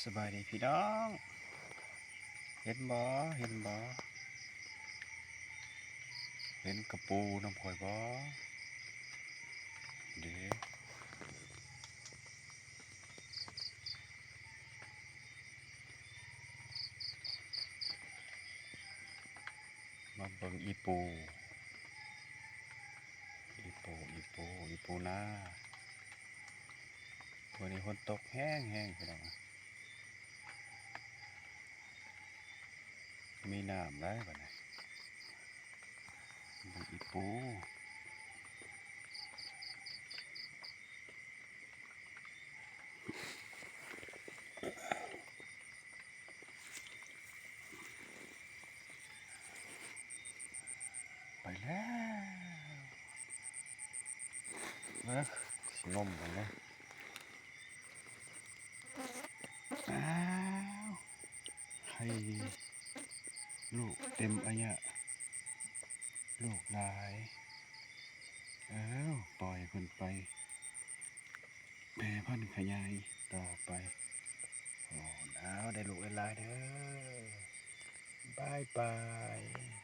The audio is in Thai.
สบายดีพี่น้องเห็นบ่เห็นบ่เห็นกระปูน้ำข่อยบ่เด้มาเบิ่งอีปูนาตัวนี้ฝนตกแห้งพี่น้องมีน้ำได้บ่เนี่ยเบิ่งอีปูไปแล้วนะสิงมกันเลยอ้าวให้ลูกเต็มอันเนี้ยลูกหลายปล่อยเพิ่นไปแพร่พันธุ์ขยายต่อไปโอ้หนาวได้ลูกหลายเด้อบาย